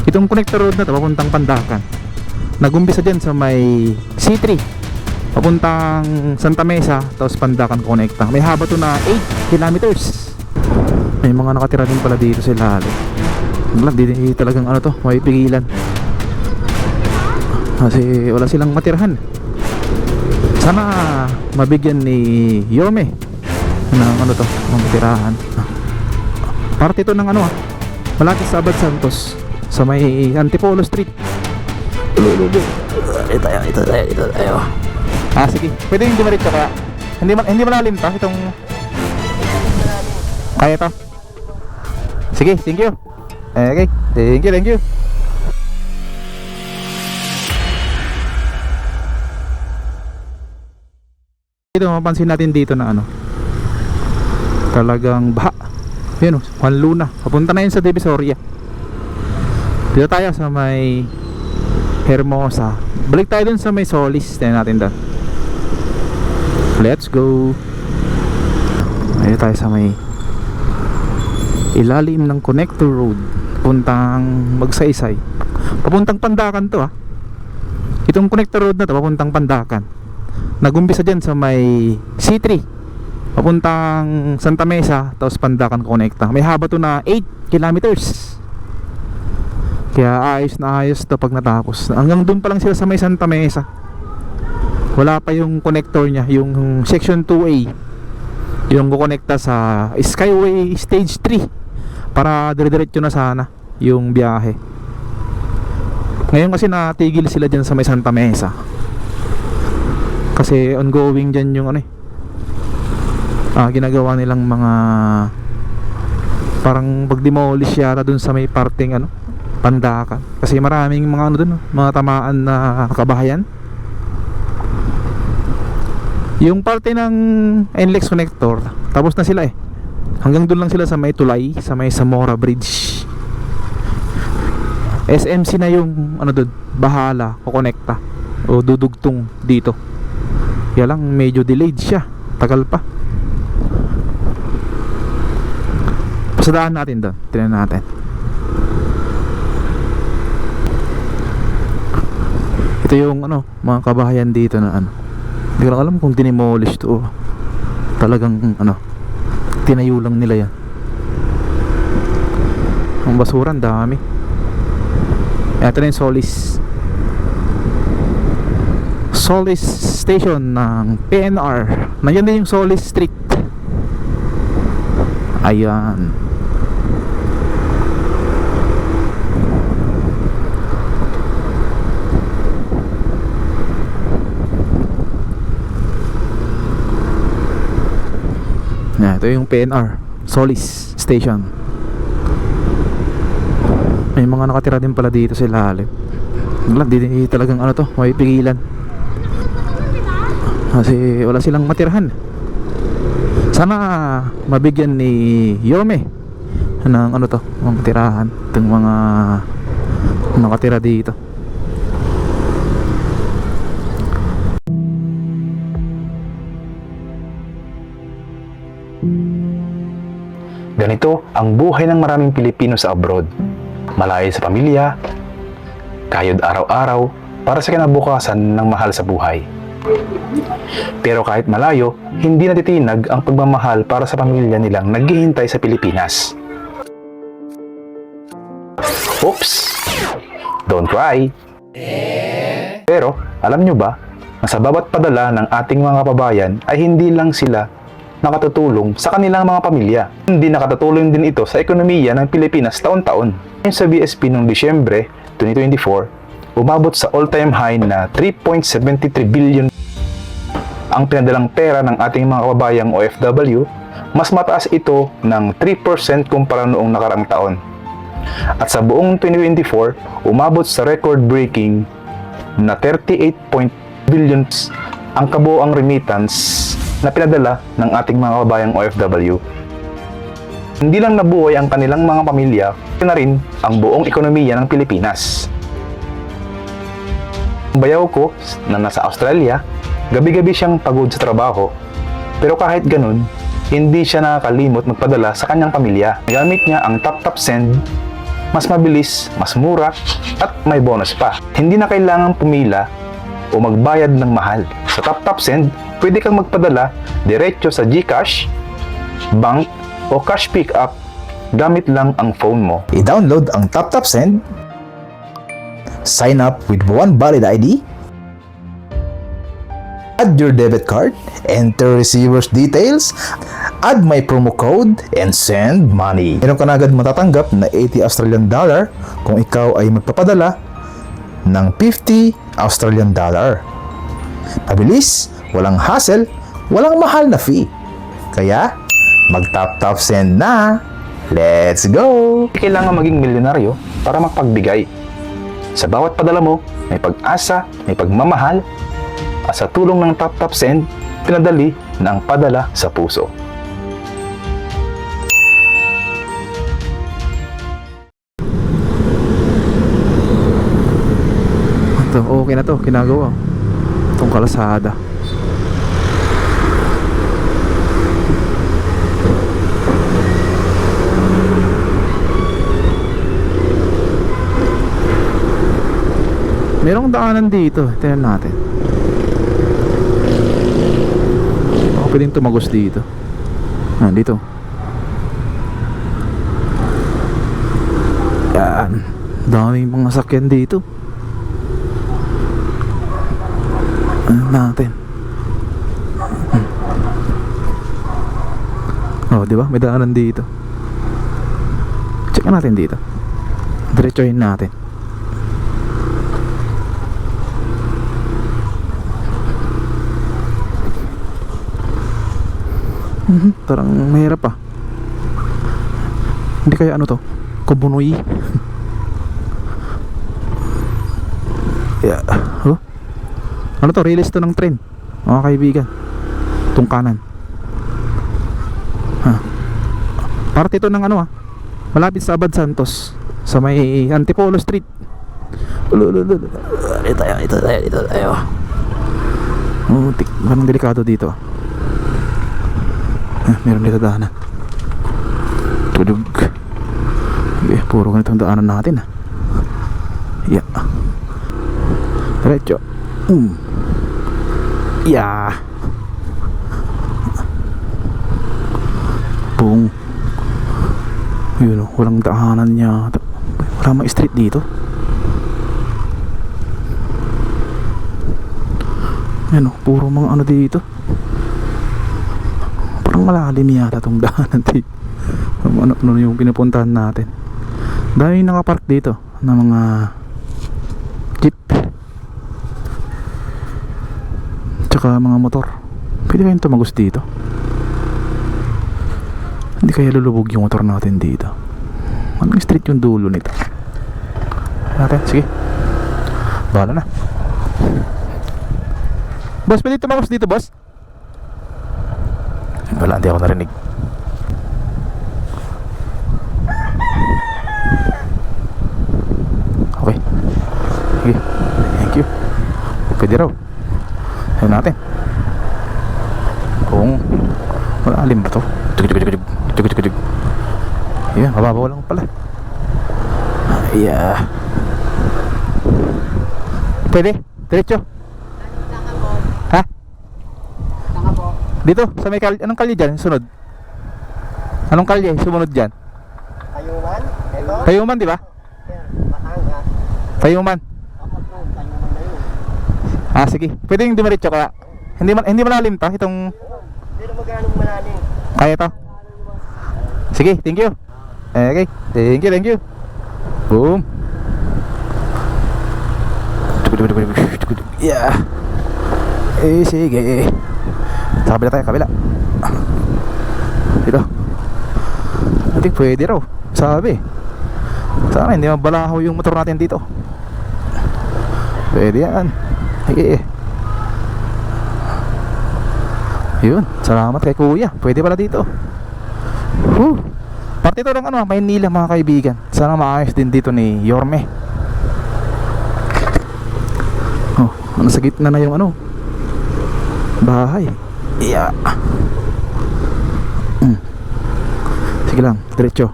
Itong connector road na to papuntang Pandacan, nagumpisa dyan sa may C3 papuntang Santa Mesa, tapos Pandacan Connecta. May haba to na 8 kilometers. May mga nakatira din pala dito sila. Wala, di talagang ano to, may pigilan. Kasi wala silang matirahan. Sana mabigyan ni Yome ng ano to, ng tirahan. Parte to ng ano malapit sa Abad Santos, sa may Antipolo Street. Ito tayo. Sige. Pwede yung dumarit ka kaya. Hindi malalim pa itong. Kaya to. Sige, thank you. Okay, thank you. Ito, mapansin natin dito na ano, talagang baha. Yun, Juan Luna. Papunta na yun sa Divisoria. Dito tayo sa may Hermosa. Balik tayo dun sa may Solis. Tignan natin doon. Let's go. Dito tayo sa may ilalim ng connector road papuntang Magsaysay. Papuntang Pandacan to Itong connector road na to papuntang Pandacan, nagumpisa dyan sa may C3 papuntang Santa Mesa, tapos Pandacan Connecta. May haba to na 8 kilometers. Kaya ayos na ayos to pag natapos. Hanggang dun pa lang sila sa may Santa Mesa. Wala pa yung connector niya, yung section 2A, yung kukonekta sa Skyway Stage 3, para dire-diretso na sana yung biyahe. Ngayon kasi natigil sila dyan sa may Santa Mesa, kasi ongoing dyan yung ginagawa nilang mga parang pag-demolish yata dun sa may parting Pandacan. Kasi maraming mga dun, mga tamaan na kabahayan. Yung parte ng NLEX connector, tapos na sila hanggang dun lang sila sa may tulay, sa may Zamora Bridge. SMC na yung dun, bahala kukonekta o dudugtong dito. Kaya lang medyo delayed siya, tagal pa. Pasadaan natin doon, tingnan natin. Ito yung mga kabahayan dito na hindi ko lang alam kung dinimolish to. Talagang tinayo lang nila yan. Ang basura, ang dami. Ito na yung Solis station ng PNR. Nandiyan din yung Solis Street. Ayan. Ito yung PNR Solis station. May mga nakatira din pala dito sa ilalim. Wala, di talagang to, may pigilan. Kasi wala silang matirahan. Sana mabigyan ni Yome ng ng tirahan itong mga nakatira dito. Ganito ang buhay ng maraming Pilipino sa abroad. Malayo sa pamilya, kayod araw-araw para sa kinabukasan ng mahal sa buhay. Pero kahit malayo, hindi natitinag ang pagmamahal para sa pamilya nilang naghihintay sa Pilipinas. Oops! Don't cry! Pero alam nyo ba na sa bawat padala ng ating mga kababayan ay hindi lang sila nakatutulong sa kanilang mga pamilya. Hindi nakatutulong din ito sa ekonomiya ng Pilipinas taon-taon. Ngayon sa BSP noong Disyembre 2024, umabot sa all-time high na 3.73 billion ang pinadalang pera ng ating mga kababayang OFW. Mas mataas ito ng 3% kumpara noong nakaraang taon. At sa buong 2024, umabot sa record-breaking na 38 billion ang kabuoang remittance na pinadala ng ating mga kababayang OFW. Hindi lang nabuhay ang kanilang mga pamilya, pati na rin ang buong ekonomiya ng Pilipinas. Ang bayaw ko na nasa Australia, gabi-gabi siyang pagod sa trabaho, pero kahit ganun, hindi siya nakakalimot magpadala sa kanyang pamilya. Gamit niya ang TapTap Send mas mabilis, mas mura, at may bonus pa. Hindi na kailangan pumila o magbayad ng mahal. Sa TapTap Send, pwede kang magpadala diretso sa GCash, bank, o cash pickup gamit lang ang phone mo. I-download ang TapTap Send, sign up with one valid ID, add your debit card, enter receiver's details, add my promo code, and send money. Meron ka na agad matatanggap na 80 Australian dollar kung ikaw ay magpapadala ng 50 Australian dollar. Mabilis, walang hassle, walang mahal na fee. Kaya, mag-TapTap Send na! Let's go! Hindi kailangan maging milyonaryo para magpagbigay. Sa bawat padala mo, may pag-asa, may pagmamahal, at sa tulong ng TapTap Send, pinadali na ang padala sa puso. Ito, okay na to, ginagawa. Itong kalasada. Merong daanan dito, tingnan natin. Baka pwedeng tumagos dito. Dito. Yan. Daming mga sakyan dito. Natin. Oh, di ba? May daanan dito. Check natin dito. Diretsohin natin. Parang mahirap pa. Hindi kaya ano to? Kubunoy. Yeah. Oh? Ano to? Release to ng train, mga kaibigan. Itong kanan. Parte ito ng ano malapit sa Abad Santos, sa may Antipolo Street. Ito tayo. Parang delikado dito. Meron dito daanan. Tulog. Puro ganitong daanan natin. Yeah. Diretso. Yeah. Boom. Yun, walang daanan niya. Wala may street dito. Yan, puro mga ano dito. Parang malalim yata itong daanan dito. Ano yung pinupuntahan natin. Dahil nakapark dito na mga jeep tsaka mga motor. Pwede kayong tumagos dito. Hindi kaya lulubog yung motor natin dito. Anong street yung dulo nito? Natin, sige. Bahala na. Boss, pwede tumagos dito, boss? Wala, hindi ako narinig. Okay. Okay. Thank you. Pwede raw. Ayun natin. Kung malalim ba to? Tug. Ayan, mababaw lang pala. Yeah. Pwede? Diretso? Ha? Dito, sa may kalye. Anong kalye dyan? Sunod. Anong kalye? Sumunod dyan? Tayuman? Ito? Tayuman, di ba? Batangas. Tayuman. Ako po, Tayuman na yun. Sige. Pwede yung dumiretso kaya. Hindi malalim ta itong. Hindi na magkanong malalim. Kaya to. Sige, thank you. Okay, thank you. Boom. Yeah. Sige. Sa kabila tayo, kabila. Dito. Hindi pwede raw. Sabi. Sana hindi mabalahaw yung motor natin dito. Pwede yan. Sige. Yun, salamat kay kuya. Pwede pala dito. Parte ito ng Maynila, mga kaibigan. Sana maayos din dito ni Yorme. Sa gitna na yung bahay. Yeah. Sige lang, diretso.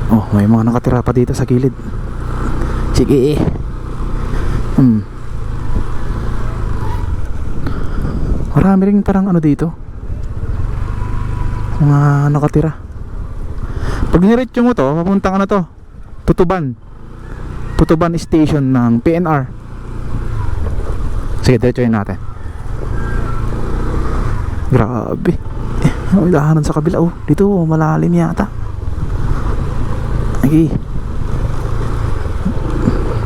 Oh, may mga nakatira pa dito sa gilid. Sige eh. Marami rin parang ano dito, mga nakatira. Pag niretso mo to, papuntang ano to, Tutuban station ng PNR. Sige, diretsoin natin. Grabe. May dahanan sa kabila. Oh, dito malalim yata. Okay.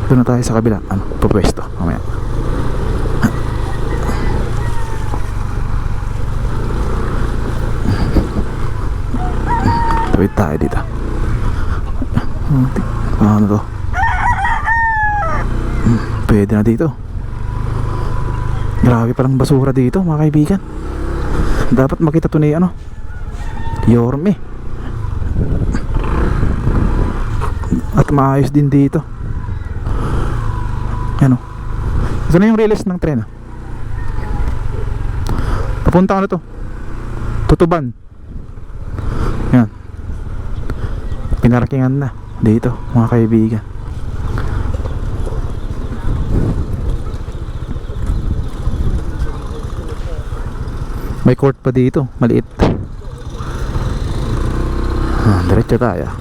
Doon na tayo sa kabila. Ano, pupwesto. Mamaya. Tawid tayo dito. Ano to? Pwede na dito. Grabe palang basura dito, mga kaibigan. Dapat makita to ni ano, Yorme. At maayos din dito. Ano? Ito na yung release ng tren. Papunta ano to? Tutuban. Yan. Pinarkingan na dito, mga kaibigan. May court pa dito, maliit. Diretso tayo.